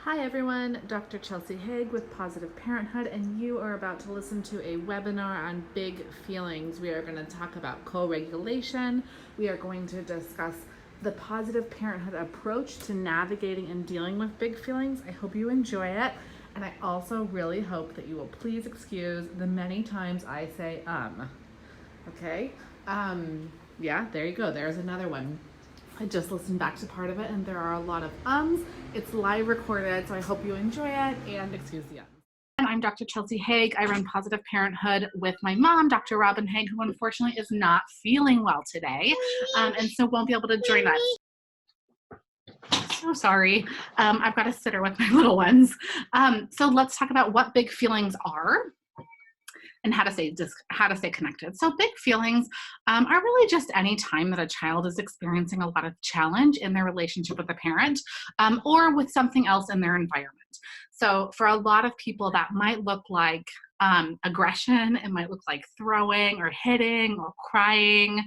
Hi everyone, Dr. Chelsea Haig with Positive Parenthood, and you are about to listen to a webinar on big feelings. We are going to talk about co-regulation. We are going to discuss the Positive Parenthood approach to navigating and dealing with big feelings. I hope you enjoy it, and I also really hope that you will please excuse the many times I say okay? Yeah, there you go. There's another one. I just listened back to part of it and there are a lot of ums. It's live recorded, so I hope you enjoy it and excuse the ums. And I'm Dr. Chelsea Haig. I run Positive Parenthood with my mom, Dr. Robin Haig, who unfortunately is not feeling well today and so won't be able to join us. So sorry. I've got a sitter with my little ones. So let's talk about what big feelings are and how to stay connected. So big feelings are really just any time that a child is experiencing a lot of challenge in their relationship with a parent or with something else in their environment. So for a lot of people, that might look like aggression. It might look like throwing or hitting or crying.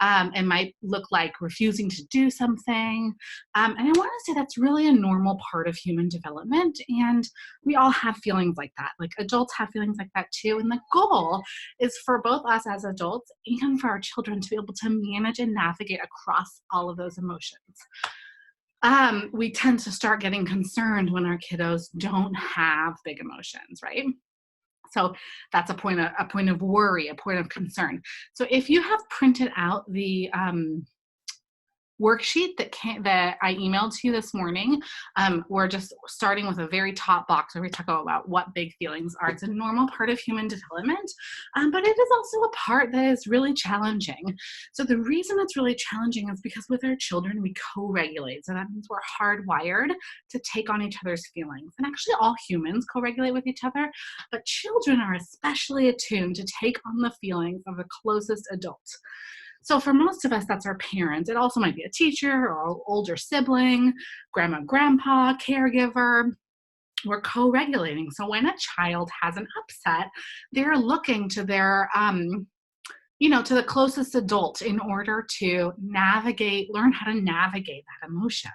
It might look like refusing to do something. And I want to say that's really a normal part of human development. And we all have feelings like that. Like adults have feelings like that too. And the goal is for both us as adults and for our children to be able to manage and navigate across all of those emotions. We tend to start getting concerned when our kiddos don't have big emotions, right? So that's a point of worry, a point of concern. So if you have printed out the worksheet that I emailed to you this morning. We're just starting with a very top box where we talk about what big feelings are. It's a normal part of human development, but it is also a part that is really challenging. So the reason it's really challenging is because with our children, we co-regulate. So that means we're hardwired to take on each other's feelings. And actually all humans co-regulate with each other, but children are especially attuned to take on the feelings of the closest adult. So for most of us, that's our parents. It also might be a teacher or an older sibling, grandma, grandpa, caregiver. We're co-regulating. So when a child has an upset, they're looking to their to the closest adult in order to learn how to navigate that emotion.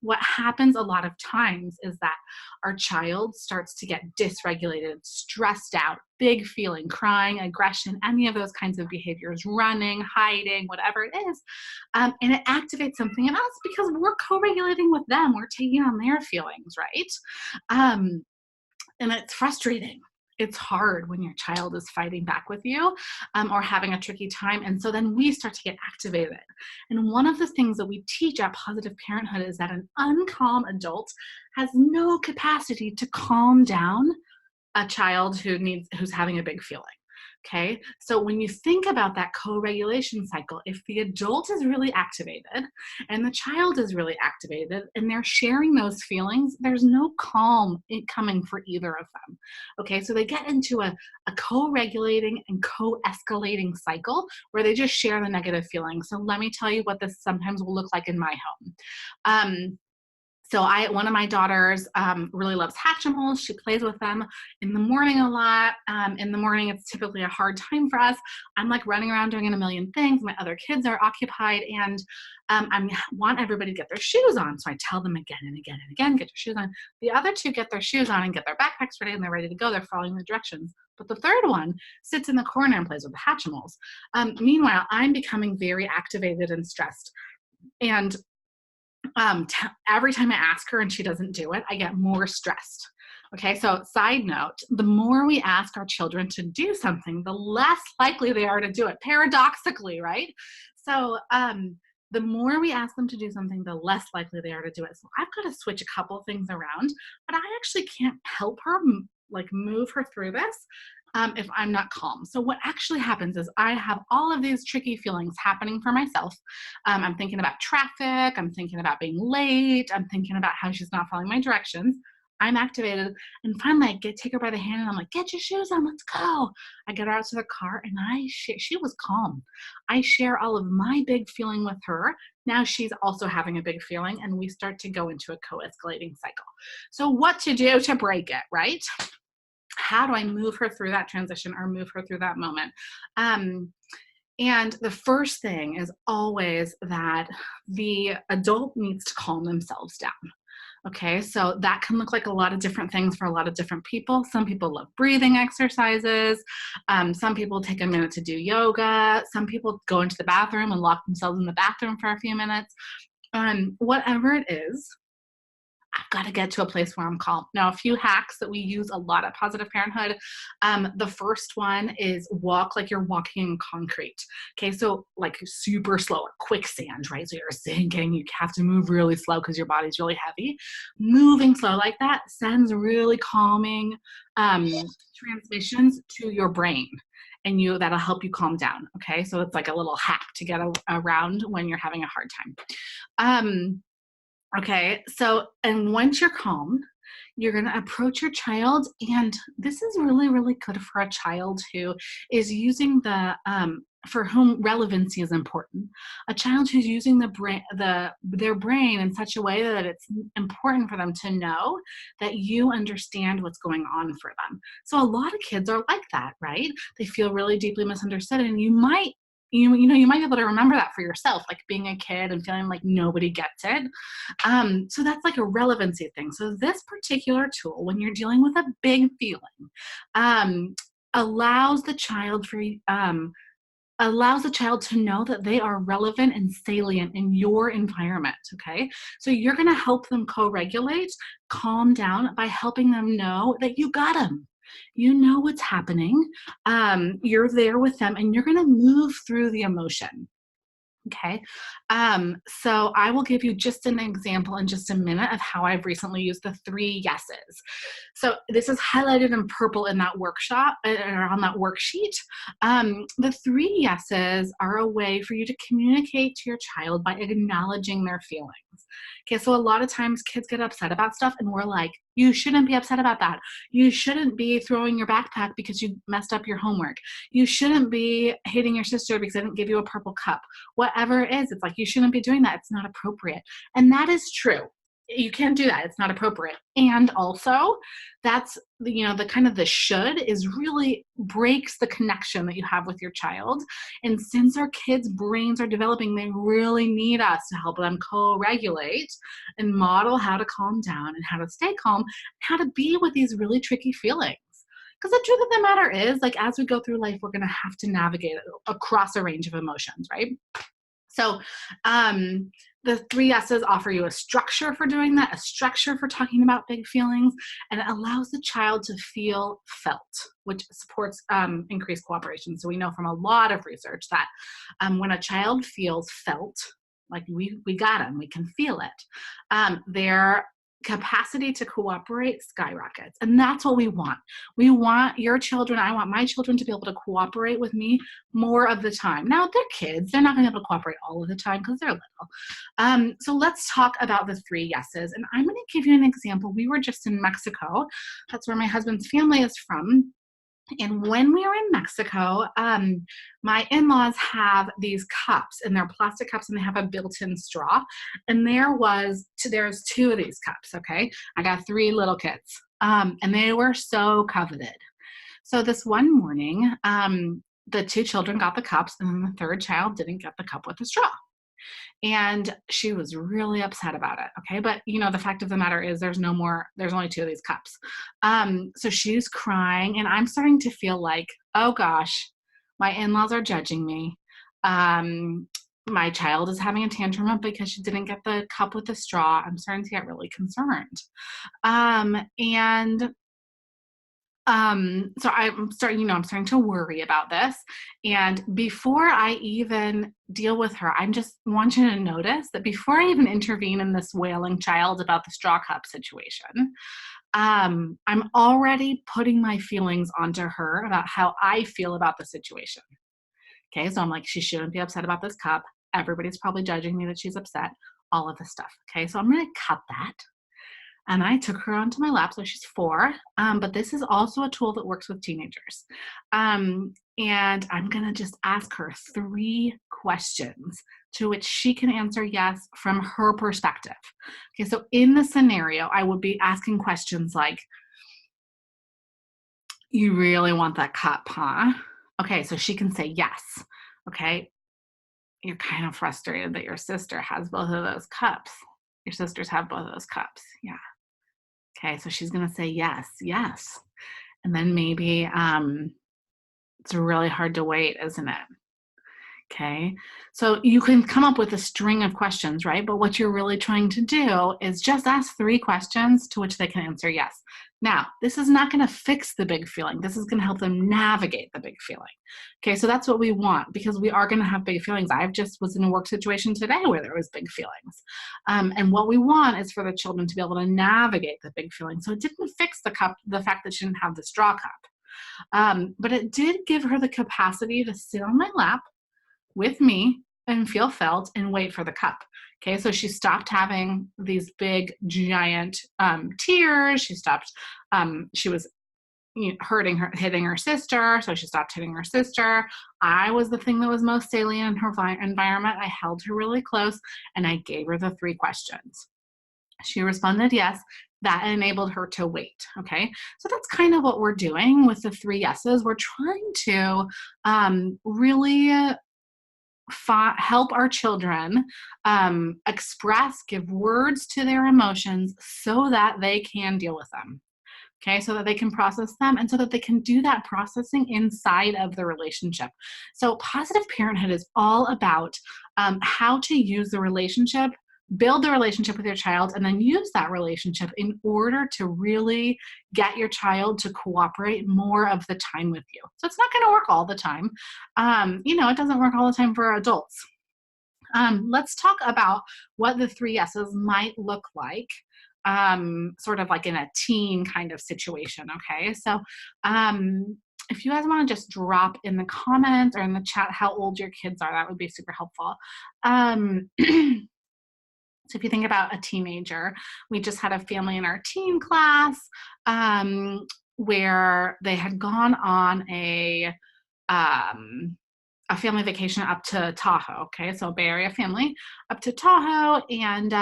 What happens a lot of times is that our child starts to get dysregulated, stressed out, big feeling, crying, aggression, any of those kinds of behaviors, running, hiding, whatever it is. And it activates something in us because we're co-regulating with them. We're taking on their feelings, right? And it's frustrating. It's hard when your child is fighting back with you or having a tricky time. And so then we start to get activated. And one of the things that we teach at Positive Parenthood is that an uncalm adult has no capacity to calm down a child who's having a big feeling. Okay, so when you think about that co-regulation cycle, if the adult is really activated and the child is really activated and they're sharing those feelings, there's no calm coming for either of them. Okay, so they get into a co-regulating and co-escalating cycle where they just share the negative feelings. So let me tell you what this sometimes will look like in my home. So one of my daughters really loves Hatchimals. She plays with them in the morning a lot. In the morning, it's typically a hard time for us. I'm like running around doing a million things. My other kids are occupied, and I want everybody to get their shoes on. So I tell them again and again and again, get your shoes on. The other two get their shoes on and get their backpacks ready, and they're ready to go. They're following the directions. But the third one sits in the corner and plays with the Hatchimals. Meanwhile, I'm becoming very activated and stressed. And every time I ask her and she doesn't do it, I get more stressed. Okay, so side note, the more we ask our children to do something, the less likely they are to do it, paradoxically, right? So the more we ask them to do something, the less likely they are to do it. So I've got to switch a couple things around, but I actually can't help her, move her through this if I'm not calm. So what actually happens is I have all of these tricky feelings happening for myself. I'm thinking about traffic. I'm thinking about being late. I'm thinking about how she's not following my directions. I'm activated. And finally, I take her by the hand and I'm like, get your shoes on, let's go. I get her out to the car and she was calm. I share all of my big feeling with her. Now she's also having a big feeling and we start to go into a co-escalating cycle. So what to do to break it, right? How do I move her through that transition or move her through that moment? And the first thing is always that the adult needs to calm themselves down. Okay, so that can look like a lot of different things for a lot of different people. Some people love breathing exercises. Some people take a minute to do yoga. Some people go into the bathroom and lock themselves in the bathroom for a few minutes. Whatever it is, I've got to get to a place where I'm calm. Now, a few hacks that we use a lot at Positive Parenthood. The first one is walk like you're walking in concrete. Okay, so like super slow, like quicksand, right? So you're sinking, you have to move really slow because your body's really heavy. Moving slow like that sends really calming transmissions to your brain. And that'll help you calm down. Okay, so it's like a little hack to get around when you're having a hard time. Okay, so and once you're calm, you're going to approach your child, and this is really, really good for a child who is using for whom relevancy is important. A child who's using their brain in such a way that it's important for them to know that you understand what's going on for them. So a lot of kids are like that, right? They feel really deeply misunderstood, and you might be able to remember that for yourself, like being a kid and feeling like nobody gets it. So that's like a relevancy thing. So this particular tool, when you're dealing with a big feeling, um, allows the child for allows the child to know that they are relevant and salient in your environment. Okay, so you're going to help them co-regulate, calm down by helping them know that you got them. You know what's happening. You're there with them, and you're going to move through the emotion. Okay. So I will give you just an example in just a minute of how I've recently used the 3 yeses. So this is highlighted in purple in that workshop or on that worksheet. The 3 yeses are a way for you to communicate to your child by acknowledging their feelings. Okay, so a lot of times kids get upset about stuff, and we're like, you shouldn't be upset about that. You shouldn't be throwing your backpack because you messed up your homework. You shouldn't be hating your sister because I didn't give you a purple cup. Whatever it is, it's like, you shouldn't be doing that. It's not appropriate. And that is true. You can't do that. It's not appropriate. And also, that's the kind of the should is really breaks the connection that you have with your child. And since our kids' brains are developing, they really need us to help them co-regulate and model how to calm down and how to stay calm, how to be with these really tricky feelings. Because the truth of the matter is, like, as we go through life, we're going to have to navigate across a range of emotions, right? So the 3 S's offer you a structure for doing that, a structure for talking about big feelings, and it allows the child to feel felt, which supports increased cooperation. So we know from a lot of research that when a child feels felt, like we got them, we can feel it, their capacity to cooperate skyrockets. And that's what we want. We want your children, I want my children to be able to cooperate with me more of the time. Now, they're kids. They're not going to be able to cooperate all of the time because they're little. So let's talk about the 3 yeses. And I'm going to give you an example. We were just in Mexico. That's where my husband's family is from. And when we were in Mexico, my in-laws have these cups, and they're plastic cups, and they have a built-in straw. And there's 2 of these cups, okay? I got 3 little kids, and they were so coveted. So this one morning, the 2 children got the cups, and then the 3rd child didn't get the cup with the straw. And she was really upset about it. Okay. But the fact of the matter is there's only 2 of these cups. So she's crying, and I'm starting to feel like, oh gosh, my in-laws are judging me. My child is having a tantrum because she didn't get the cup with the straw. I'm starting to get really concerned. And so I'm starting to worry about this. And before I even deal with her, I just want you to notice that before I even intervene in this wailing child about the straw cup situation, I'm already putting my feelings onto her about how I feel about the situation. Okay, so I'm like, she shouldn't be upset about this cup. Everybody's probably judging me that she's upset, all of this stuff. Okay, so I'm going to cut that. And I took her onto my lap, so she's 4. But this is also a tool that works with teenagers. And I'm going to just ask her 3 questions to which she can answer yes from her perspective. Okay, so in the scenario, I would be asking questions like, you really want that cup, huh? Okay, so she can say yes. Okay, you're kind of frustrated that your sister has both of those cups. Your sisters have both of those cups. Yeah. Okay, so she's gonna say yes, yes. And then maybe it's really hard to wait, isn't it? Okay. So you can come up with a string of questions, right? But what you're really trying to do is just ask 3 questions to which they can answer yes. Now, this is not going to fix the big feeling. This is going to help them navigate the big feeling. Okay. So that's what we want because we are going to have big feelings. I just was in a work situation today where there was big feelings. And what we want is for the children to be able to navigate the big feeling. So it didn't fix the fact that she didn't have the straw cup. But it did give her the capacity to sit on my lap with me and feel felt and wait for the cup. Okay, so she stopped having these big, giant tears. She stopped, she was hitting her sister, so she stopped hitting her sister. I was the thing that was most salient in her environment. I held her really close and I gave her the 3 questions. She responded yes. That enabled her to wait. Okay, so that's kind of what we're doing with the 3 yeses. We're trying to really help our children express, give words to their emotions so that they can deal with them. Okay, so that they can process them and so that they can do that processing inside of the relationship. So, positive parenthood is all about how to use the relationship, build the relationship with your child, and then use that relationship in order to really get your child to cooperate more of the time with you. So, it's not going to work all the time. It doesn't work all the time for adults. Let's talk about what the 3 yeses might look like, sort of like in a teen kind of situation. Okay. So, if you guys want to just drop in the comments or in the chat how old your kids are, that would be super helpful. So if you think about a teenager, we just had a family in our teen class where they had gone on a family vacation up to Tahoe. Okay, so Bay Area family up to Tahoe, and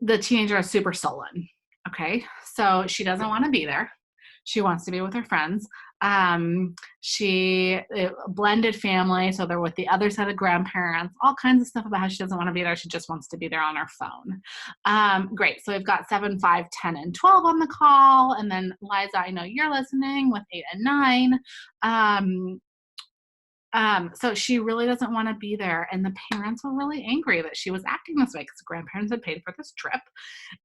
the teenager is super sullen. Okay, so she doesn't want to be there. She wants to be with her friends. She blended family, so they're with the other set of grandparents. All kinds of stuff about how she doesn't want to be there. She just wants to be there on her phone. Great. So we've got 7, 5, 10, and 12 on the call, and then Liza, I know you're listening with 8 and 9. So she really doesn't want to be there, and the parents were really angry that she was acting this way because the grandparents had paid for this trip,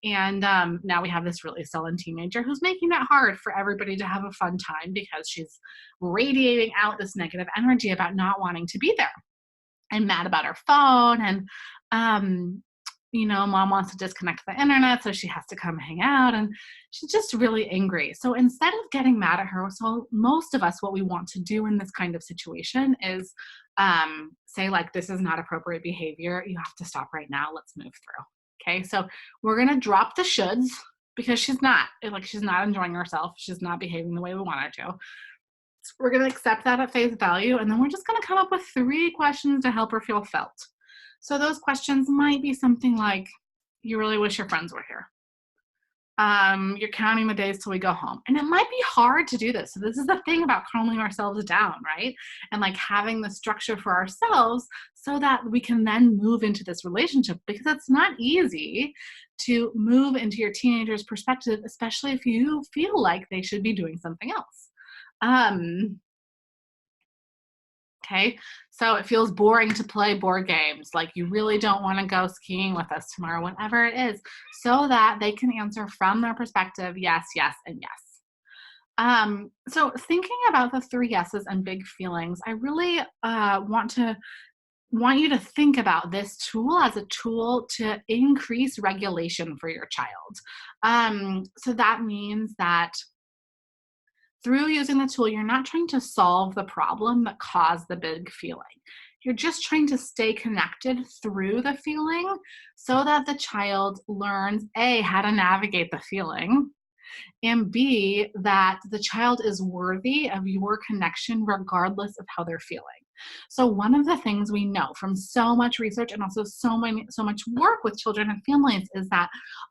and now we have this really sullen teenager who's making it hard for everybody to have a fun time because she's radiating out this negative energy about not wanting to be there and mad about her phone, and mom wants to disconnect the internet, so she has to come hang out, and she's just really angry. So instead of getting mad at her, so most of us, what we want to do in this kind of situation is say, like, this is not appropriate behavior. You have to stop right now. Let's move through. Okay, so we're going to drop the shoulds because she's not enjoying herself. She's not behaving the way we want her to. So we're going to accept that at face value, and then we're just going to come up with 3 questions to help her feel felt. So those questions might be something like, you really wish your friends were here. You're counting the days till we go home. And it might be hard to do this. So this is the thing about calming ourselves down, right? And like having the structure for ourselves so that we can then move into this relationship, because it's not easy to move into your teenager's perspective, especially if you feel like they should be doing something else. Okay, so it feels boring to play board games. Like you really don't want to go skiing with us tomorrow, whatever it is, so that they can answer from their perspective, yes, yes, and yes. So thinking about the 3 yeses and big feelings, I really want you to think about this tool as a tool to increase regulation for your child. So that means that through using the tool, you're not trying to solve the problem that caused the big feeling. You're just trying to stay connected through the feeling so that the child learns, A, how to navigate the feeling, and B, that the child is worthy of your connection regardless of how they're feeling. So one of the things we know from so much research and also so much work with children and families is that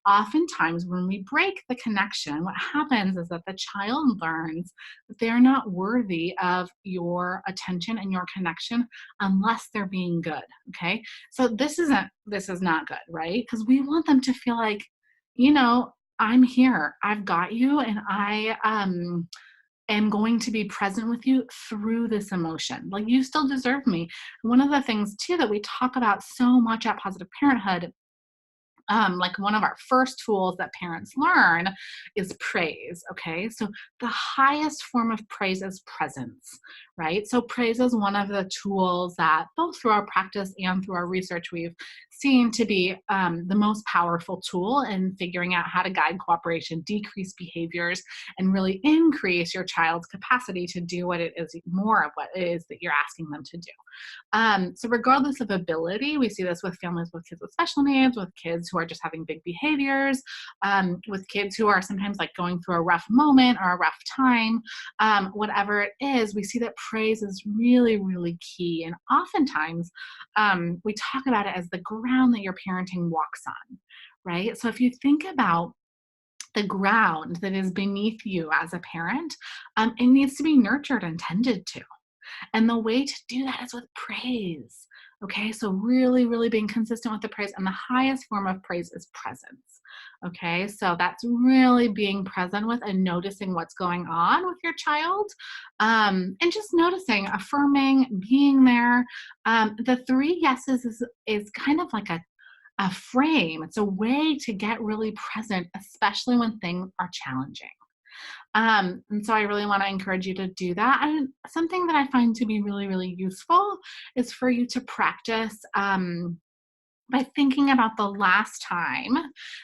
oftentimes when we break the connection, what happens is that the child learns that they're not worthy of your attention and your connection unless they're being good. Okay. So this is not good, right? Because we want them to feel like, you know, I'm here, I've got you, and I am going to be present with you through this emotion. Like, you still deserve me. One of the things too that we talk about so much at Positive Parenthood, like one of our first tools that parents learn is praise. Okay. So the highest form of praise is presence, right? So praise is one of the tools that both through our practice and through our research, we've seen to be the most powerful tool in figuring out how to guide cooperation, decrease behaviors, and really increase your child's capacity to do what it is, more of what it is that you're asking them to do. So regardless of ability, we see this with families with kids with special needs, with kids who are just having big behaviors, with kids who are sometimes like going through a rough moment or a rough time, whatever it is, we see that praise is really, really key. And oftentimes we talk about it as the ground that your parenting walks on, right? So if you think about the ground that is beneath you as a parent, it needs to be nurtured and tended to. And the way to do that is with praise. Okay, so really, really being consistent with the praise. And the highest form of praise is presence. Okay, so that's really being present with and noticing what's going on with your child, and just noticing, affirming, being there. The three yeses is kind of like a frame, it's a way to get really present, especially when things are challenging. And so I really want to encourage you to do that. And something that I find to be really, really useful is for you to practice by thinking about the last time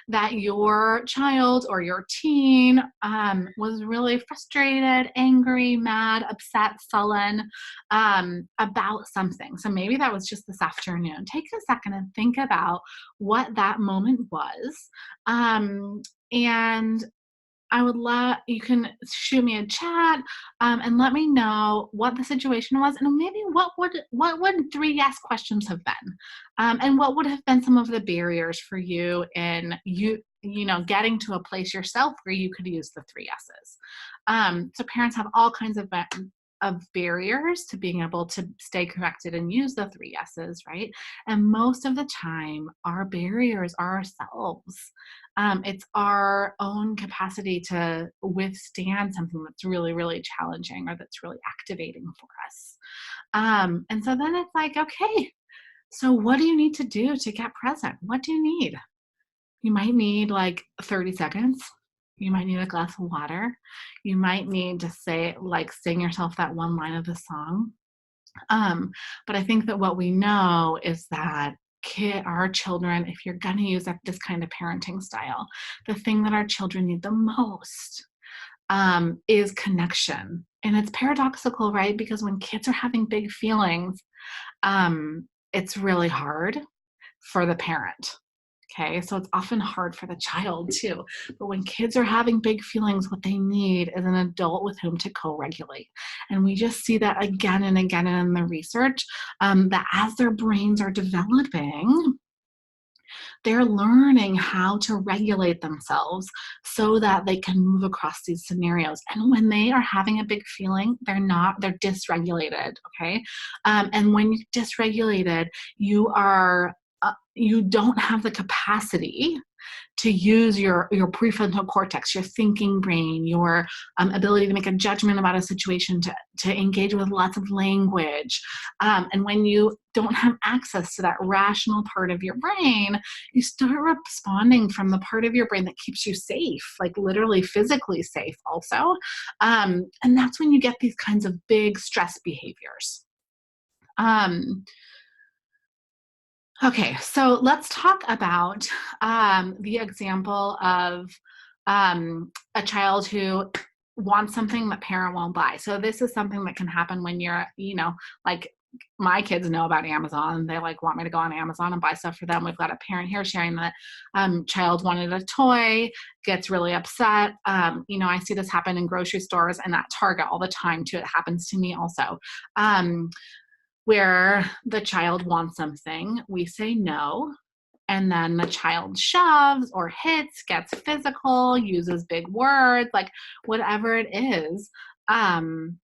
that your child or your teen was really frustrated, angry, mad, upset, sullen about something. So maybe that was just this afternoon. Take a second and think about what that moment was. And I would love, you can shoot me a chat, and let me know what the situation was, and maybe what would three yes questions have been, and what would have been some of the barriers for you in getting to a place yourself where you could use the three yeses. So parents have all kinds of barriers to being able to stay connected and use the three yeses, right? And most of the time, our barriers are ourselves. It's our own capacity to withstand something that's really, really challenging or that's really activating for us. And so then it's like, okay, so what do you need to do to get present? What do you need? You might need like 30 seconds. You might need a glass of water. You might need to sing yourself that one line of the song. But I think that what we know is that our children, if you're going to use this kind of parenting style, the thing that our children need the most is connection. And it's paradoxical, right? Because when kids are having big feelings, it's really hard for the parent. Okay, so it's often hard for the child too. But when kids are having big feelings, what they need is an adult with whom to co regulate. And we just see that again and again in the research, that as their brains are developing, they're learning how to regulate themselves so that they can move across these scenarios. And when they are having a big feeling, they're dysregulated. Okay. And when you're dysregulated, you don't have the capacity to use your prefrontal cortex, your thinking brain, your ability to make a judgment about a situation, to engage with lots of language. And when you don't have access to that rational part of your brain, you start responding from the part of your brain that keeps you safe, like literally physically safe also. And that's when you get these kinds of big stress behaviors. Okay, so let's talk about the example of a child who wants something that parent won't buy. So this is something that can happen when you're, like my kids know about Amazon. They want me to go on Amazon and buy stuff for them. We've got a parent here sharing that child wanted a toy, gets really upset. I see this happen in grocery stores and at Target all the time too. It happens to me also. where the child wants something, we say no, and then the child shoves or hits, gets physical, uses big words, like whatever it is. Um,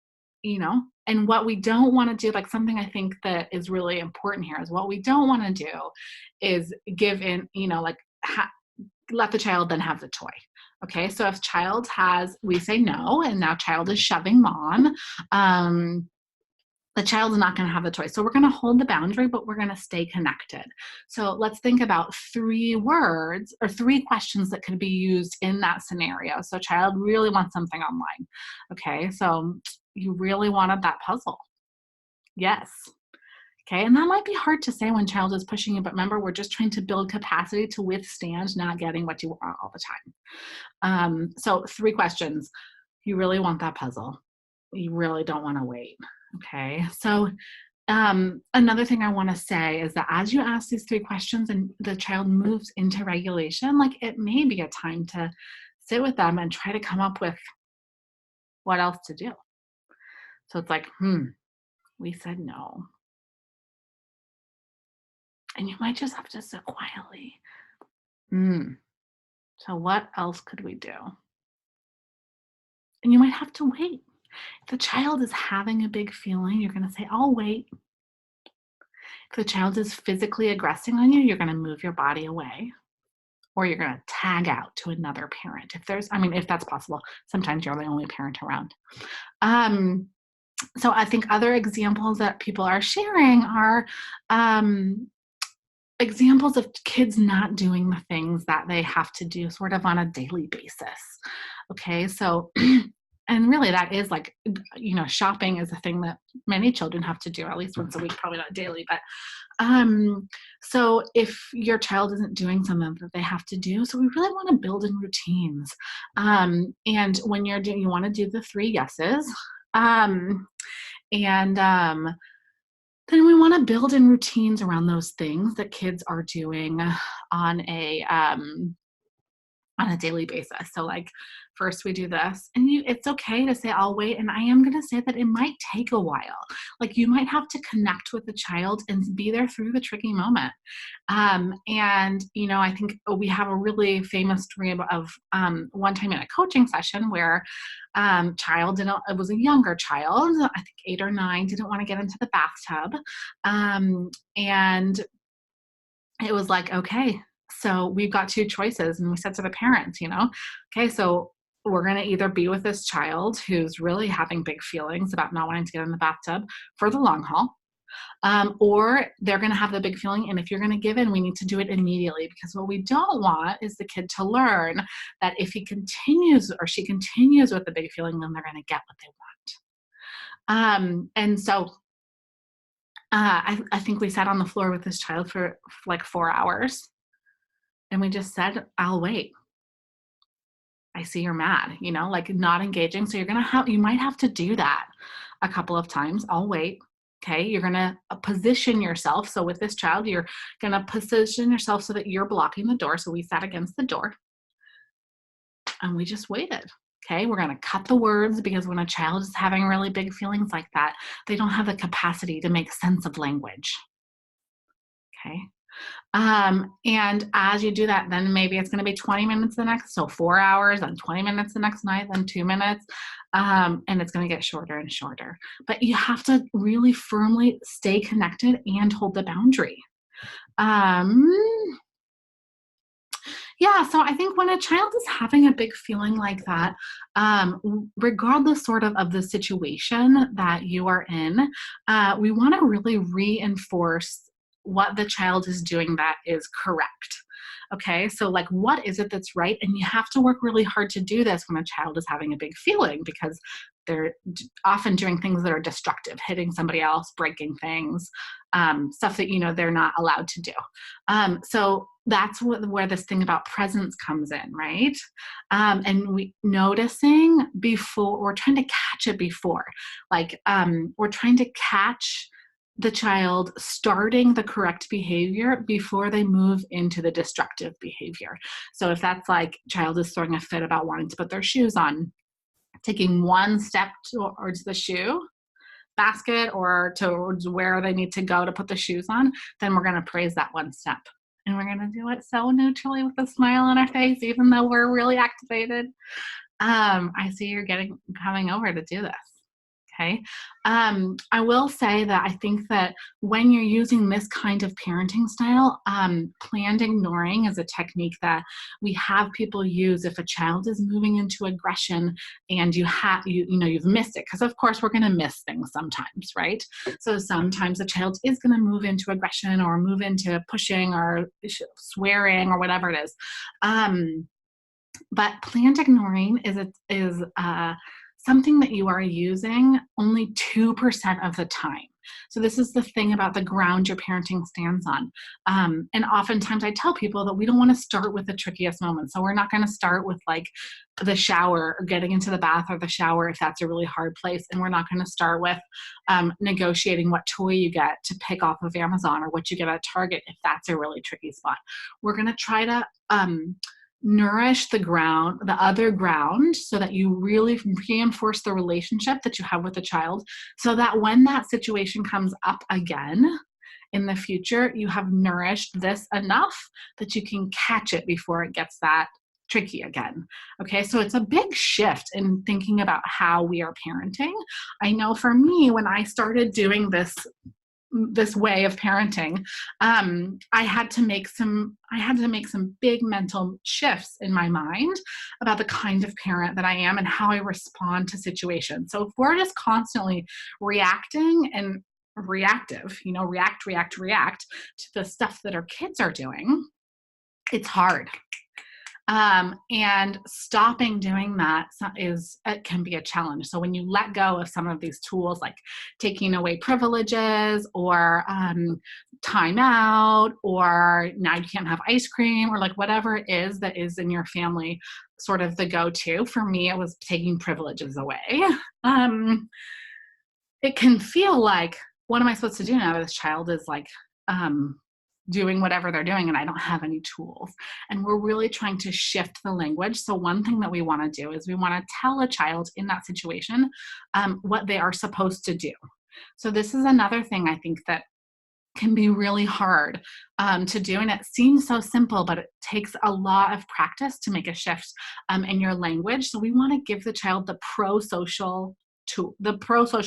and what we don't want to do, like something I think that is really important here is what we don't want to do is give in, like let the child then have the toy. Okay, so if child has, we say no, and now child is shoving mom, the child is not going to have the toy. So we're going to hold the boundary, but we're going to stay connected. So let's think about 3 words or 3 questions that could be used in that scenario. So child really wants something online. Okay, so you really wanted that puzzle. Yes. Okay, and that might be hard to say when child is pushing you, but remember, we're just trying to build capacity to withstand not getting what you want all the time. So 3 questions. You really want that puzzle. You really don't want to wait. Okay, so another thing I want to say is that as you ask these 3 questions and the child moves into regulation, like it may be a time to sit with them and try to come up with what else to do. So it's like, we said no. And you might just have to sit quietly. So what else could we do? And you might have to wait. If the child is having a big feeling, you're going to say, I'll wait. If the child is physically aggressing on you, you're going to move your body away, or you're going to tag out to another parent. If that's possible, sometimes you're the only parent around. So I think other examples that people are sharing are examples of kids not doing the things that they have to do sort of on a daily basis. Okay, so and really that is like, shopping is a thing that many children have to do at least once a week, probably not daily, but so if your child isn't doing something that they have to do, so we really want to build in routines. And when you want to do the 3 yeses. Then we want to build in routines around those things that kids are doing on a daily basis. So like first we do this, and it's okay to say I'll wait, and I am going to say that it might take a while. Like you might have to connect with the child and be there through the tricky moment. I think we have a really famous story of one time in a coaching session where it was a younger child, I think 8 or 9, didn't want to get into the bathtub. And it was like, okay, so we've got 2 choices. And we said to the parents, okay, so we're going to either be with this child who's really having big feelings about not wanting to get in the bathtub for the long haul, or they're going to have the big feeling. And if you're going to give in, we need to do it immediately, because what we don't want is the kid to learn that if he continues or she continues with the big feeling, then they're going to get what they want. And so I think we sat on the floor with this child for like 4 hours, and we just said, I'll wait. I see you're mad, like not engaging. So you might have to do that a couple of times. I'll wait. Okay. You're going to position yourself. So with this child, you're going to position yourself so that you're blocking the door. So we sat against the door and we just waited. Okay. We're going to cut the words, because when a child is having really big feelings like that, they don't have the capacity to make sense of language. Okay. And as you do that, then maybe it's going to be 20 minutes the next, so 4 hours, then 20 minutes the next night, then 2 minutes. And it's going to get shorter and shorter, but you have to really firmly stay connected and hold the boundary. Yeah, so I think when a child is having a big feeling like that, regardless sort of the situation that you are in, we want to really reinforce what the child is doing that is correct. Okay, so like what is it that's right? And you have to work really hard to do this when a child is having a big feeling, because they're often doing things that are destructive, hitting somebody else, breaking things, stuff that they're not allowed to do. So that's where this thing about presence comes in, right? And we noticing before, we're trying to catch it before, like we're trying to catch the child starting the correct behavior before they move into the destructive behavior. So if that's like child is throwing a fit about wanting to put their shoes on, taking one step towards the shoe, basket or towards where they need to go to put the shoes on, then we're going to praise that one step. And we're going to do it so neutrally with a smile on our face, even though we're really activated. I see you're coming over to do this. Okay. I will say that I think that when you're using this kind of parenting style, planned ignoring is a technique that we have people use if a child is moving into aggression and you've missed it. Because of course we're going to miss things sometimes, right? So sometimes a child is going to move into aggression or move into pushing or swearing or whatever it is. But planned ignoring is something that you are using only 2% of the time. So this is the thing about the ground your parenting stands on. And oftentimes I tell people that we don't want to start with the trickiest moment. So we're not going to start with like the shower or getting into the bath or the shower if that's a really hard place. And we're not going to start with negotiating what toy you get to pick off of Amazon or what you get at Target if that's a really tricky spot. We're going to try to nourish the other ground, so that you really reinforce the relationship that you have with the child, so that when that situation comes up again in the future, you have nourished this enough that you can catch it before it gets that tricky again. Okay, so it's a big shift in thinking about how we are parenting. I know for me, when I started doing this way of parenting, I had to make some big mental shifts in my mind about the kind of parent that I am and how I respond to situations. So if we're just constantly reacting and reactive, react to the stuff that our kids are doing, it's hard. And stopping doing that it can be a challenge. So when you let go of some of these tools, like taking away privileges or time out, or now you can't have ice cream, or like whatever it is that is in your family, sort of the go-to. For me, it was taking privileges away. It can feel like, what am I supposed to do now? This child is like, doing whatever they're doing and I don't have any tools. And we're really trying to shift the language. So one thing that we want to do is we want to tell a child in that situation what they are supposed to do. So this is another thing I think that can be really hard to do. And it seems so simple, but it takes a lot of practice to make a shift in your language. So we want to give the child the pro-social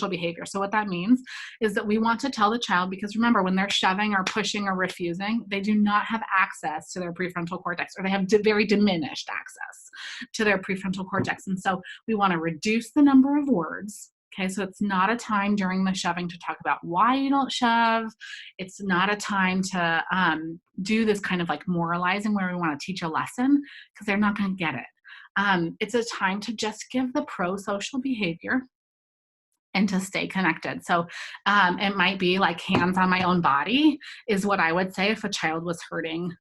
behavior. So what that means is that we want to tell the child, because remember, when they're shoving or pushing or refusing, they do not have access to their prefrontal cortex, or they have very diminished access to their prefrontal cortex. And so we want to reduce the number of words. Okay, so it's not a time during the shoving to talk about why you don't shove. It's not a time to do this kind of like moralizing where we want to teach a lesson, because they're not going to get it. It's a time to just give the pro-social behavior and to stay connected. So it might be like hands on my own body is what I would say if a child was hurting,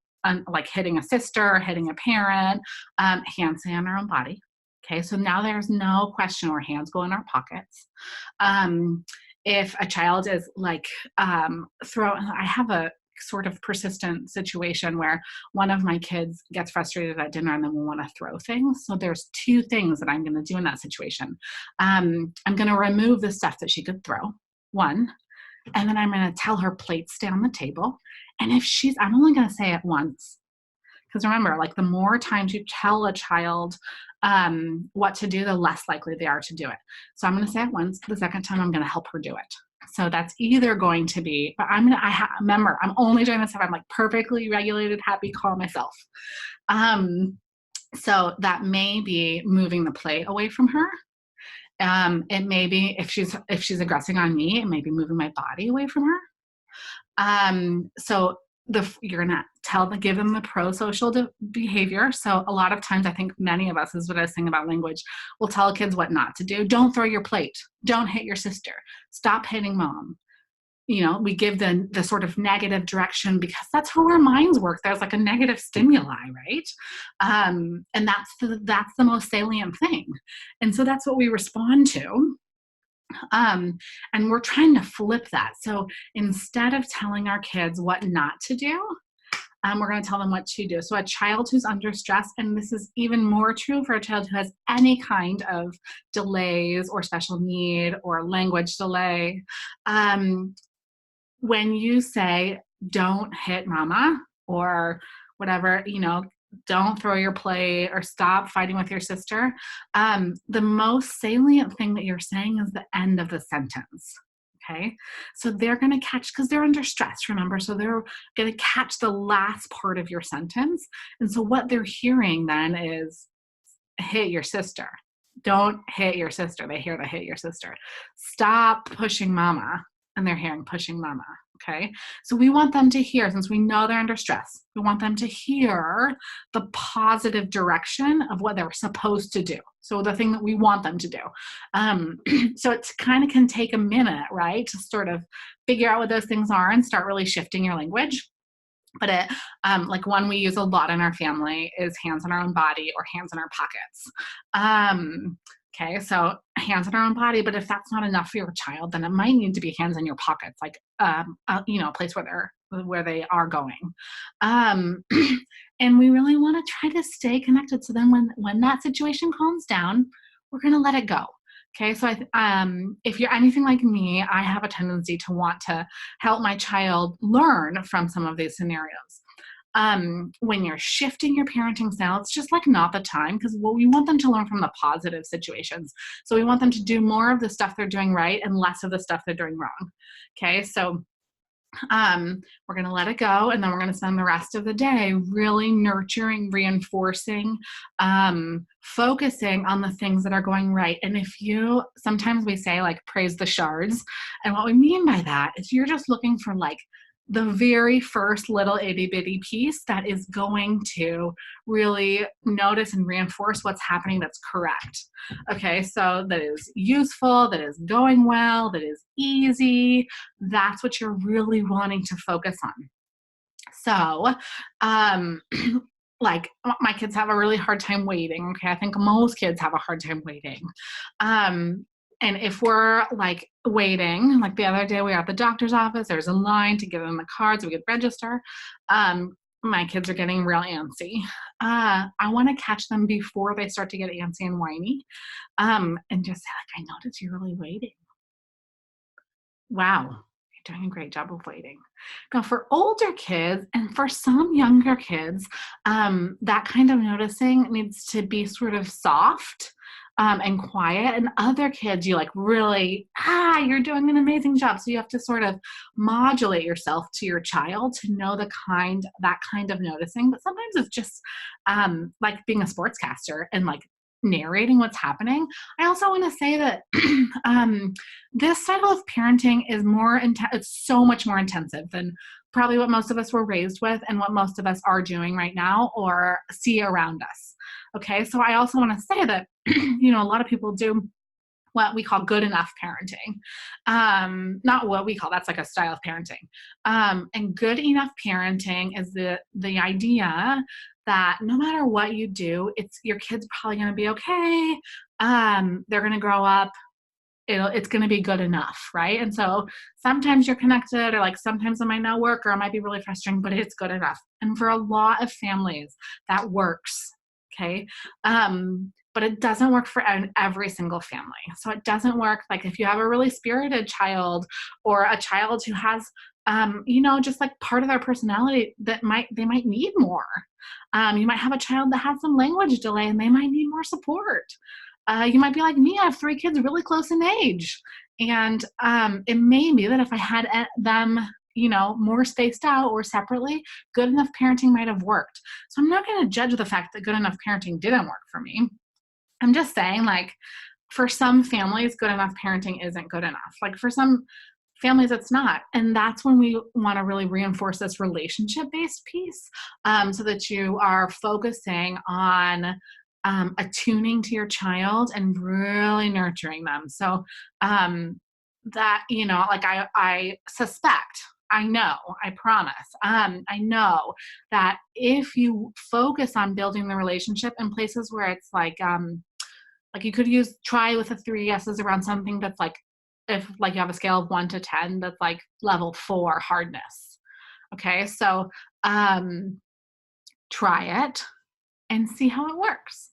like hitting a sister or hitting a parent, hands on their own body. Okay, so now there's no question where hands go in our pockets. If a child is like I have a sort of persistent situation where one of my kids gets frustrated at dinner and then will want to throw things. So there's two things that I'm going to do in that situation. I'm going to remove the stuff that she could throw, one, and then I'm going to tell her plates stay on the table. And if I'm only going to say it once. Because remember, like the more times you tell a child what to do, the less likely they are to do it. So I'm going to say it once. The second time, I'm going to help her do it. So that's either going to be, but remember, I'm only doing this if I'm like perfectly regulated, happy, calm myself. So that may be moving the plate away from her. It may be, if she's aggressing on me, it may be moving my body away from her. So you're going to give them the pro-social behavior. So a lot of times, I think many of us, is what I was saying about language, will tell kids what not to do. Don't throw your plate. Don't hit your sister. Stop hitting mom. We give the sort of negative direction because that's how our minds work. There's like a negative stimuli, right? And that's the most salient thing. And so that's what we respond to. And we're trying to flip that. So instead of telling our kids what not to do, we're going to tell them what to do. So a child who's under stress, and this is even more true for a child who has any kind of delays or special need or language delay, when you say, don't hit mama, or whatever, don't throw your plate or stop fighting with your sister, the most salient thing that you're saying is the end of the sentence. Okay. So they're going to catch, because they're under stress, remember? So they're going to catch the last part of your sentence. And so what they're hearing then is, hit your sister. Don't hit your sister. They hear to hit your sister. Stop pushing mama. And they're hearing pushing mama. Okay. So we want them to hear, since we know they're under stress, we want them to hear the positive direction of what they're supposed to do. So the thing that we want them to do. So it kind of can take a minute, right, to sort of figure out what those things are and start really shifting your language. But like one we use a lot in our family is hands on our own body or hands in our pockets. Okay, so hands in our own body, but if that's not enough for your child, then it might need to be hands in your pockets, like a place where they are going. And we really want to try to stay connected. So then when that situation calms down, we're going to let it go. Okay, so if you're anything like me, I have a tendency to want to help my child learn from some of these scenarios. When you're shifting your parenting style, it's just like not the time, because we want them to learn from the positive situations. So we want them to do more of the stuff they're doing right and less of the stuff they're doing wrong. Okay, so we're going to let it go, and then we're going to spend the rest of the day really nurturing, reinforcing, focusing on the things that are going right. And sometimes we say like praise the shards, and what we mean by that is you're just looking for like the very first little itty bitty piece that is going to really notice and reinforce what's happening that's correct. Okay, so that is useful, that is going well, that is easy. That's what you're really wanting to focus on. So, like my kids have a really hard time waiting. Okay, I think most kids have a hard time waiting. And if we're like waiting, like the other day we were at the doctor's office, there's a line to get in the card so we could register. My kids are getting real antsy. I want to catch them before they start to get antsy and whiny, and just say like, I noticed you're really waiting. Wow, you're doing a great job of waiting. Now for older kids and for some younger kids, that kind of noticing needs to be sort of soft and quiet. And other kids, you like really, you're doing an amazing job. So you have to sort of modulate yourself to your child to know that kind of noticing. But sometimes it's just like being a sportscaster and like narrating what's happening. I also want to say that this style of parenting is it's so much more intensive than probably what most of us were raised with and what most of us are doing right now or see around us. Okay, so I also want to say that, a lot of people do what we call good enough parenting. Not what we call, that's like a style of parenting. And good enough parenting is the idea that no matter what you do, your kid's probably going to be okay. They're going to grow up. It's going to be good enough, right? And so sometimes you're connected, or like sometimes it might not work, or it might be really frustrating, but it's good enough. And for a lot of families, that works. Okay. But it doesn't work for every single family. So it doesn't work like if you have a really spirited child or a child who has, just like part of their personality that they might need more. You might have a child that has some language delay and they might need more support. You might be like me, I have 3 kids really close in age. And it may be that if I had them more spaced out or separately, good enough parenting might have worked. So I'm not going to judge the fact that good enough parenting didn't work for me. I'm just saying, like, for some families, good enough parenting isn't good enough. Like for some families, it's not. And that's when we want to really reinforce this relationship-based piece, so that you are focusing on attuning to your child and really nurturing them. So that, like I suspect, I know, I promise, I know that if you focus on building the relationship in places where it's like you could try with the 3 S's around something that's like, if like you have a scale of 1 to 10, that's like level 4 hardness. Okay. So, try it, and see how it works.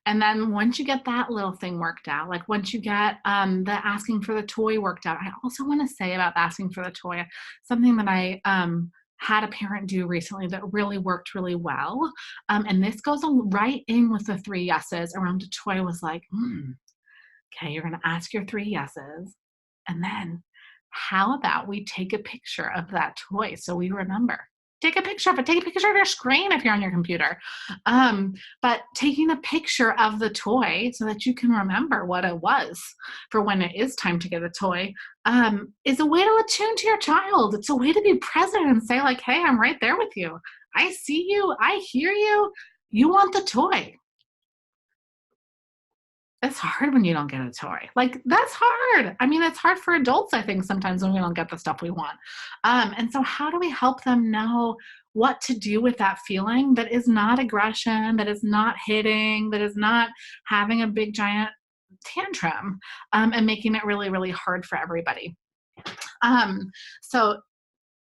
And then once you get that little thing worked out, like once you get the asking for the toy worked out, I also want to say about asking for the toy, something that I had a parent do recently that really worked really well. And this goes right in with the three yeses around a toy was like, okay, you're going to ask your three yeses. And then how about we take a picture of that toy so we remember? Take a picture of it. Take a picture of your screen if you're on your computer. But taking a picture of the toy so that you can remember what it was for when it is time to get a toy is a way to attune to your child. It's a way to be present and say, like, hey, I'm right there with you. I see you. I hear you. You want the toy. It's hard when you don't get a toy. Like, that's hard. I mean, it's hard for adults, I think, sometimes when we don't get the stuff we want. And so how do we help them know what to do with that feeling that is not aggression, that is not hitting, that is not having a big giant tantrum, and making it really, really hard for everybody. Um, so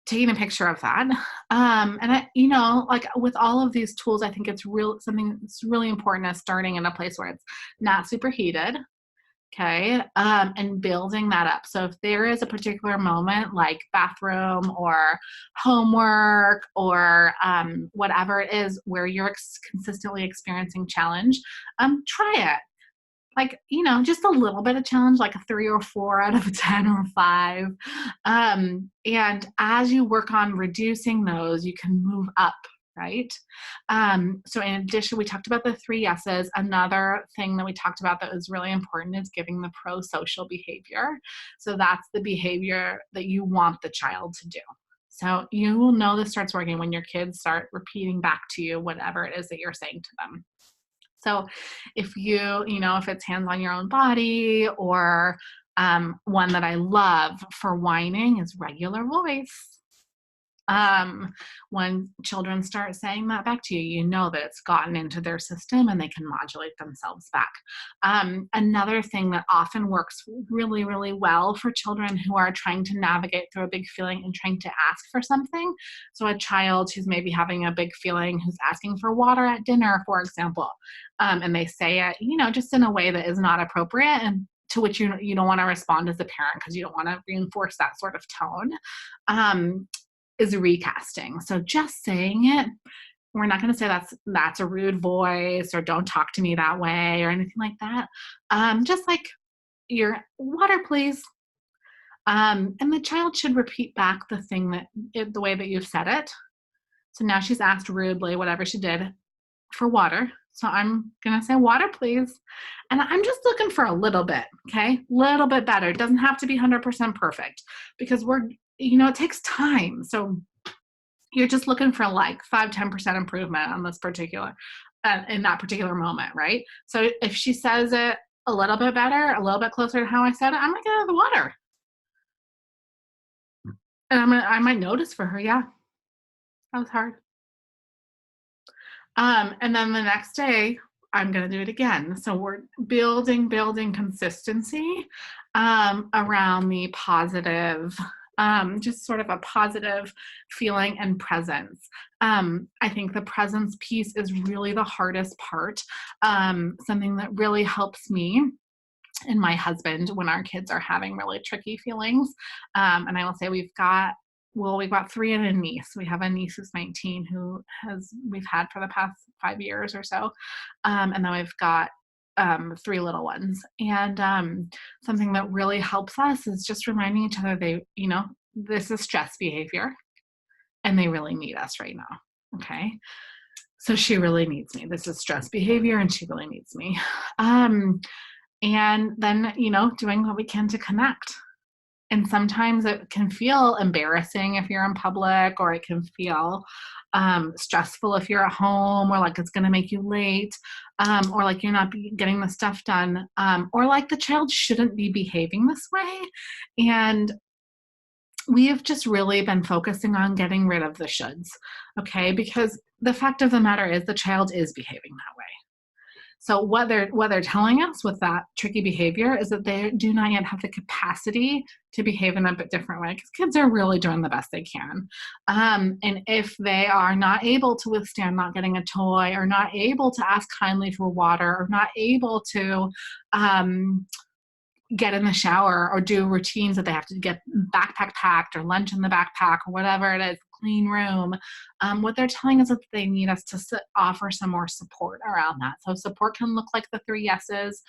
taking a picture of that. And like with all of these tools, I think it's real something that's really important is starting in a place where it's not super heated. Okay. And building that up. So if there is a particular moment like bathroom or homework or whatever it is where you're consistently experiencing challenge, try it. Like, just a little bit of challenge, like a 3 or 4 out of a 10 or a 5. And as you work on reducing those, you can move up, right? So in addition, we talked about the 3 yeses. Another thing that we talked about that was really important is giving the pro-social behavior. So that's the behavior that you want the child to do. So you will know this starts working when your kids start repeating back to you whatever it is that you're saying to them. So if if it's hands on your own body or one that I love for whining is regular voice. When children start saying that back to you, you know that it's gotten into their system and they can modulate themselves back. Another thing that often works really, really well for children who are trying to navigate through a big feeling and trying to ask for something. So a child who's maybe having a big feeling, who's asking for water at dinner, for example, and they say it, just in a way that is not appropriate and to which you don't want to respond as a parent because you don't want to reinforce that sort of tone. Is recasting. So just saying it, we're not going to say that's a rude voice or don't talk to me that way or anything like that. Just like your water, please. And the child should repeat back the way that you've said it. So now she's asked rudely, whatever she did, for water. So I'm going to say water, please. And I'm just looking for a little bit, okay? Little bit better. It doesn't have to be 100% perfect because it takes time. So you're just looking for like 5-10% improvement on this particular, in that particular moment, right? So if she says it a little bit better, a little bit closer to how I said it, I'm going to get her the water. And I might notice for her, yeah, that was hard. And then the next day, I'm going to do it again. So we're building consistency around the positive, just sort of a positive feeling and presence. I think the presence piece is really the hardest part. Something that really helps me and my husband when our kids are having really tricky feelings. And I will say we've got 3 and a niece. We have a niece who's 19 we've had for the past 5 years or so. And then we've got 3 little ones. And something that really helps us is just reminding each other this is stress behavior and they really need us right now. Okay. So she really needs me. This is stress behavior and she really needs me. And then, doing what we can to connect. And sometimes it can feel embarrassing if you're in public, or it can feel stressful if you're at home, or like it's going to make you late, or like you're not getting the stuff done, or like the child shouldn't be behaving this way. And we have just really been focusing on getting rid of the shoulds, okay? Because the fact of the matter is the child is behaving that way. So what they're telling us with that tricky behavior is that they do not yet have the capacity to behave in a bit different way, because kids are really doing the best they can. And if they are not able to withstand not getting a toy, or not able to ask kindly for water, or not able to um, get in the shower or do routines that they have to get backpack packed or lunch in the backpack or whatever it is, clean room. What they're telling us is that they need us to offer some more support around that. So support can look like the three S's.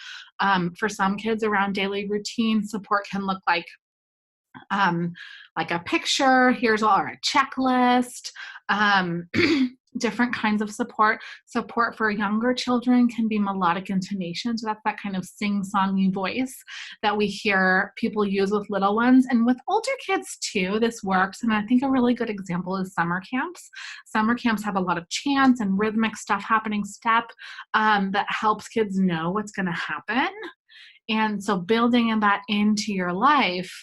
For some kids around daily routine, support can look um, like a picture, here's all, or a checklist, um, different kinds of support. Support for younger children can be melodic intonation. So that's that kind of sing-songy voice that we hear people use with little ones. And with older kids too, this works. And I think a really good example is summer camps. Summer camps have a lot of chants and rhythmic stuff happening that helps kids know what's going to happen. And so building that into your life,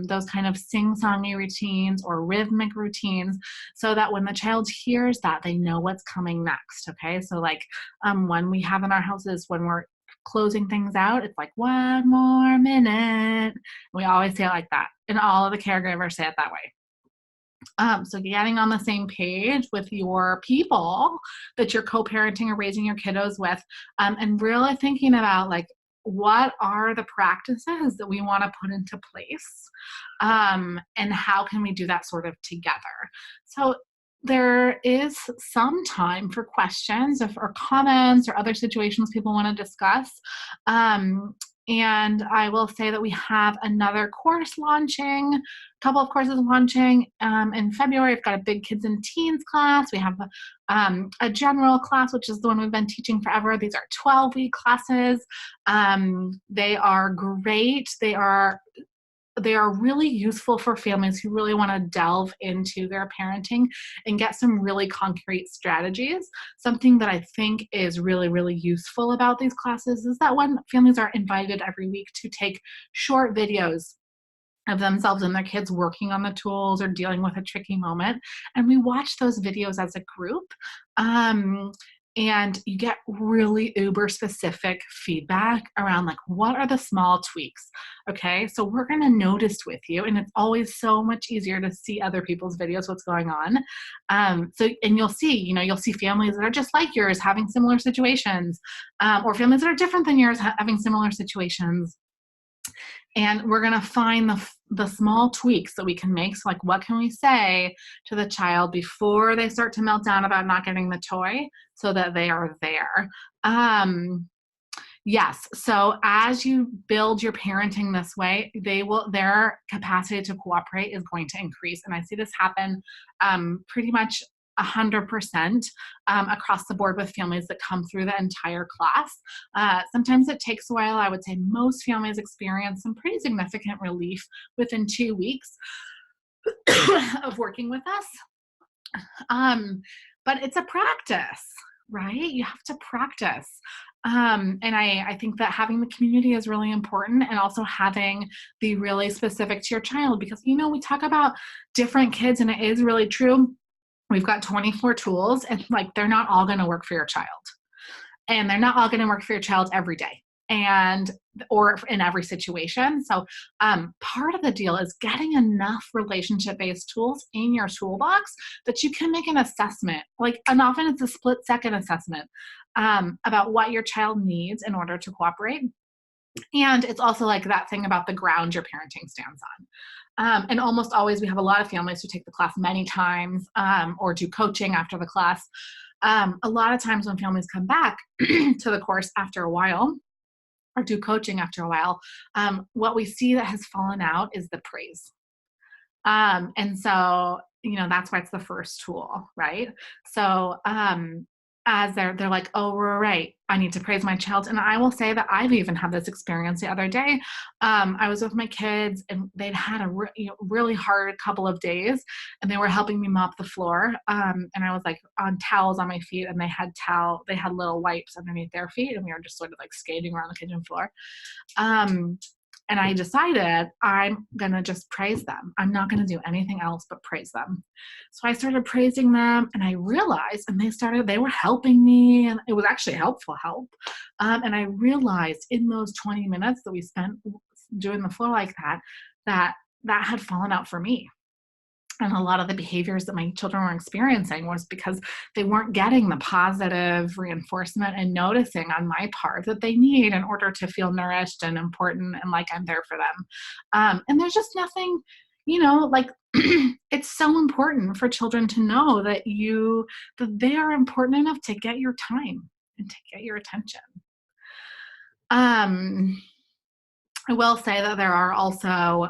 those kind of sing-songy routines or rhythmic routines, so that when the child hears that, they know what's coming next, okay? So like one we have in our houses when we're closing things out, it's like, one more minute. We always say it like that. And all of the caregivers say it that way. So getting on the same page with your people that you're co-parenting or raising your kiddos with, and really thinking about like, what are the practices that we want to put into place, and how can we do that sort of together? So there is some time for questions or comments or other situations people want to discuss. And I will say that we have another course launching, a couple of courses launching in February. We've got a big kids and teens class. We have a general class, which is the one we've been teaching forever. These are 12-week classes. They are great. They are really useful for families who really want to delve into their parenting and get some really concrete strategies. Something that I think is really, really useful about these classes is that when families are invited every week to take short videos of themselves and their kids working on the tools or dealing with a tricky moment. And we watch those videos as a group. And you get really uber specific feedback around like, what are the small tweaks? Okay, so we're going to notice with you, and it's always so much easier to see other people's videos, what's going on. And you'll see families that are just like yours having similar situations, or families that are different than yours having similar situations. And we're going to find the small tweaks that we can make. So like, what can we say to the child before they start to melt down about not getting the toy, so that they are there? Yes. So as you build your parenting this way, their capacity to cooperate is going to increase. And I see this happen pretty much 100% across the board with families that come through the entire class. Sometimes it takes a while. I would say most families experience some pretty significant relief within 2 weeks of working with us. But it's a practice, right? You have to practice. And I think that having the community is really important, and also having the really specific to your child, because, we talk about different kids, and it is really true. We've got 24 tools, and like, they're not all going to work for your child, and they're not all going to work for your child every day or in every situation. So part of the deal is getting enough relationship-based tools in your toolbox that you can make an assessment. And often it's a split-second assessment about what your child needs in order to cooperate. And it's also like that thing about the ground your parenting stands on. And almost always we have a lot of families who take the class many times or do coaching after the class. A lot of times when families come back to the course after a while, or do coaching after a while, what we see that has fallen out is the praise. And so, that's why it's the first tool, right? So as they're like, oh, we're right, I need to praise my child. And I will say that I've even had this experience the other day. I was with my kids, and they'd had a really hard couple of days, and they were helping me mop the floor. And I was like on towels on my feet, and they had little wipes underneath their feet, and we were just sort of like skating around the kitchen floor. And I decided I'm going to just praise them. I'm not going to do anything else but praise them. So I started praising them, and I realized, and they were helping me, and it was actually helpful help. And I realized in those 20 minutes that we spent doing the floor like that, that that had fallen out for me. And a lot of the behaviors that my children were experiencing was because they weren't getting the positive reinforcement and noticing on my part that they need in order to feel nourished and important and like I'm there for them. And there's just nothing, like it's so important for children to know that they are important enough to get your time and to get your attention. Um, I will say that there are also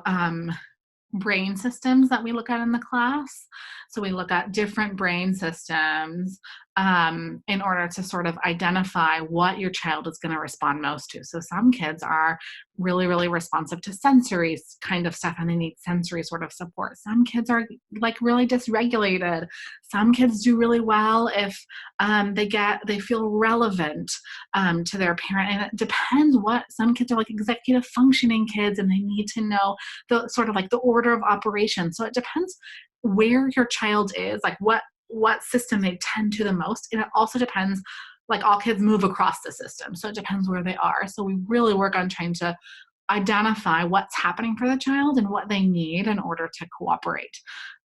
brain systems that we look at in the class. So we look at different brain systems in order to sort of identify what your child is going to respond most to. So some kids are really, really responsive to sensory kind of stuff and they need sensory sort of support. Some kids are like really dysregulated. Some kids do really well if they feel relevant to their parent. And it depends some kids are like executive functioning kids and they need to know the sort of like the order of operation. So it depends where your child is, like what system they tend to the most. And it also depends, like all kids move across the system. So it depends where they are. So we really work on trying to identify what's happening for the child and what they need in order to cooperate.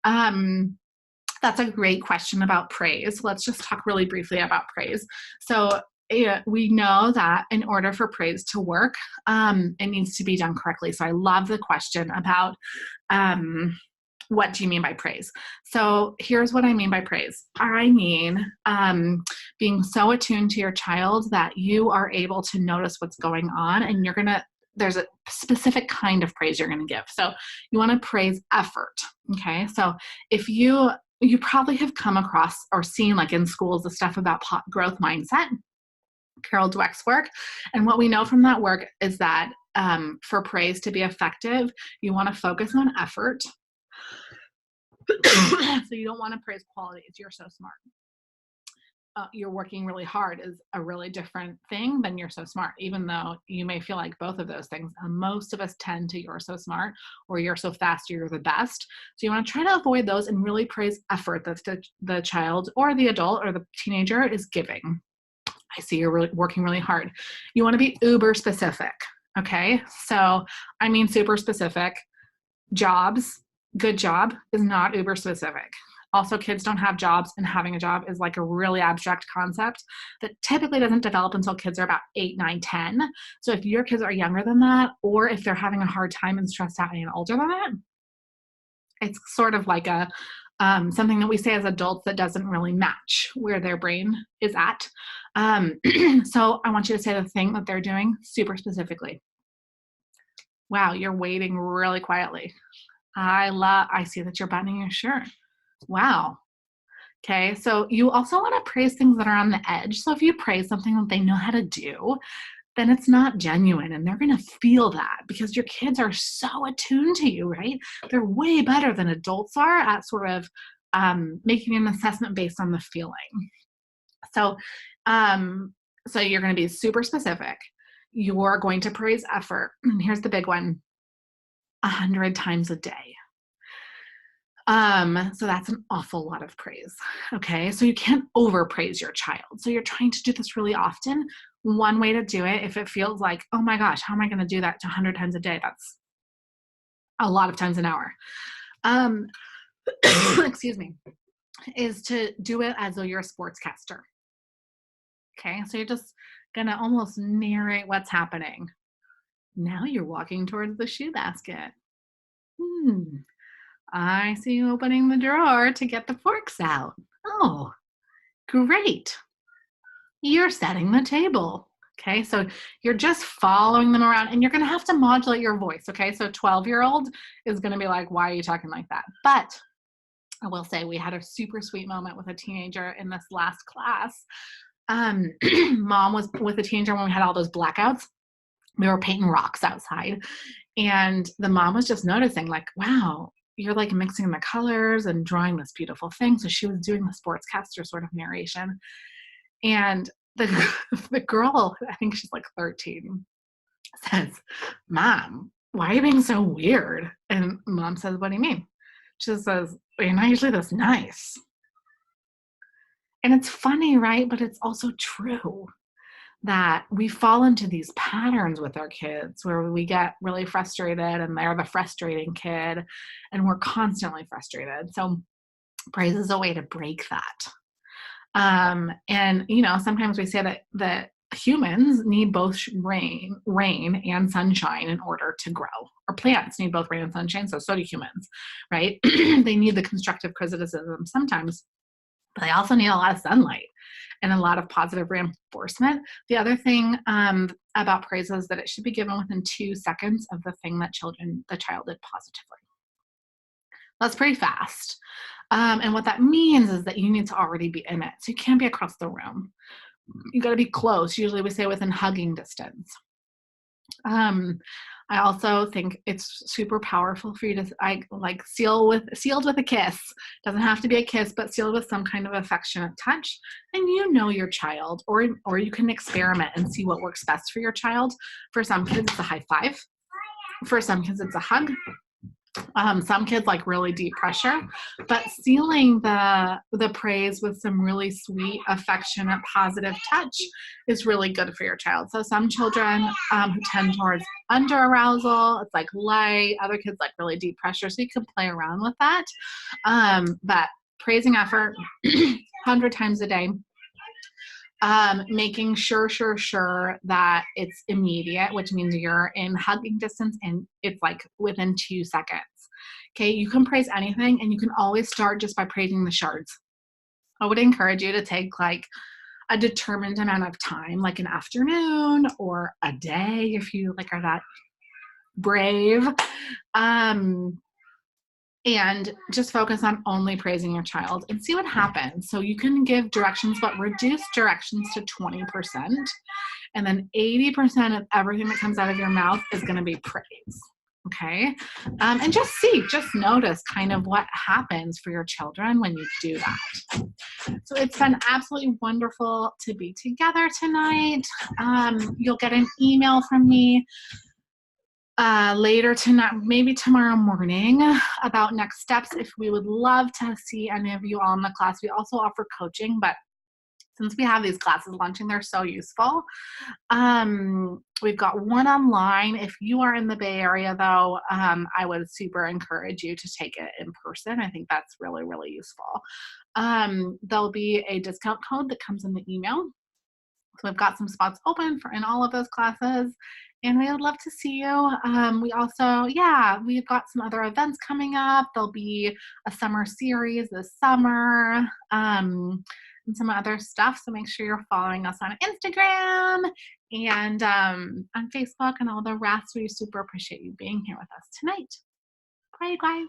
That's a great question about praise. Let's just talk really briefly about praise. So we know that in order for praise to work, it needs to be done correctly. So I love the question about what do you mean by praise? So here's what I mean by praise. I mean being so attuned to your child that you are able to notice what's going on, and there's a specific kind of praise you're going to give. So you want to praise effort. Okay. So if you probably have come across or seen like in schools, the stuff about growth mindset, Carol Dweck's work. And what we know from that work is that for praise to be effective, you want to focus on effort. So you don't want to praise quality. It's you're so smart. You're working really hard is a really different thing than you're so smart, even though you may feel like both of those things. Most of us tend to you're so smart or you're so fast, you're the best. So you want to try to avoid those and really praise effort that the child or the adult or the teenager is giving. I see you're working really hard. You want to be uber specific. Okay. So I mean, super specific. Jobs, good job is not uber specific. Also, kids don't have jobs, and having a job is like a really abstract concept that typically doesn't develop until kids are about 8, 9, 10. So if your kids are younger than that, or if they're having a hard time and stressed out and older than that, it's sort of like something that we say as adults that doesn't really match where their brain is at. So I want you to say the thing that they're doing super specifically. Wow, you're waiting really quietly. I see that you're buttoning your shirt. Wow. Okay. So you also want to praise things that are on the edge. So if you praise something that they know how to do, then it's not genuine and they're going to feel that because your kids are so attuned to you, right? They're way better than adults are at sort of making an assessment based on the feeling. So, so you're going to be super specific. You're going to praise effort. And here's the big one. 100 times a day. So that's an awful lot of praise. Okay. So you can't overpraise your child. So you're trying to do this really often. One way to do it, if it feels like, oh my gosh, how am I going to do that to 100 times a day? That's a lot of times an hour. Excuse me, is to do it as though you're a sportscaster. Okay. So you're just going to almost narrate what's happening. Now you're walking towards the shoe basket. I see you opening the drawer to get the forks out. Oh, great. You're setting the table. Okay, so you're just following them around and you're going to have to modulate your voice. Okay, so 12-year-old is going to be like, why are you talking like that? But I will say we had a super sweet moment with a teenager in this last class. Mom was with a teenager when we had all those blackouts. We were painting rocks outside. And the mom was just noticing like, wow, you're like mixing the colors and drawing this beautiful thing. So she was doing the sportscaster sort of narration. And the girl, I think she's like 13, says, Mom, why are you being so weird? And mom says, what do you mean? She says, well, you're not usually this nice. And it's funny, right? But it's also true that we fall into these patterns with our kids where we get really frustrated and they're the frustrating kid and we're constantly frustrated. So praise is a way to break that. And sometimes we say that humans need both rain and sunshine in order to grow. Or plants need both rain and sunshine, so do humans, right? They need the constructive criticism sometimes, but they also need a lot of sunlight and a lot of positive reinforcement. The other thing about praise is that it should be given within 2 seconds of the thing that the child did positively. That's pretty fast. And what that means is that you need to already be in it. So you can't be across the room. You got to be close. Usually we say within hugging distance. I also think it's super powerful for you to sealed with a kiss. Doesn't have to be a kiss, but sealed with some kind of affectionate touch. And your child, or you can experiment and see what works best for your child. For some kids, it's a high five. For some kids, it's a hug. Some kids like really deep pressure, but sealing the praise with some really sweet, affectionate, positive touch is really good for your child. So some children who tend towards under arousal, it's like light. Other kids like really deep pressure, so you can play around with that. But praising effort 100 times a day. Making sure that it's immediate, which means you're in hugging distance and it's like within 2 seconds. Okay, you can praise anything and you can always start just by praising the shards. I would encourage you to take like a determined amount of time, like an afternoon or a day if you like are that brave. And just focus on only praising your child and see what happens. So you can give directions, but reduce directions to 20%. And then 80% of everything that comes out of your mouth is going to be praise. Okay. And just notice kind of what happens for your children when you do that. So it's been absolutely wonderful to be together tonight. You'll get an email from me later tonight, maybe tomorrow morning, about next steps. If we would love to see any of you all in the class. We also offer coaching, but since we have these classes launching, they're so useful. We've got one online. If you are in the Bay Area, though, I would super encourage you to take it in person. I think that's really, really useful. There'll be a discount code that comes in the email. So we've got some spots open in all of those classes, and we would love to see you. We've got some other events coming up. There'll be a summer series this summer, and some other stuff. So make sure you're following us on Instagram and on Facebook and all the rest. We super appreciate you being here with us tonight. Bye, guys.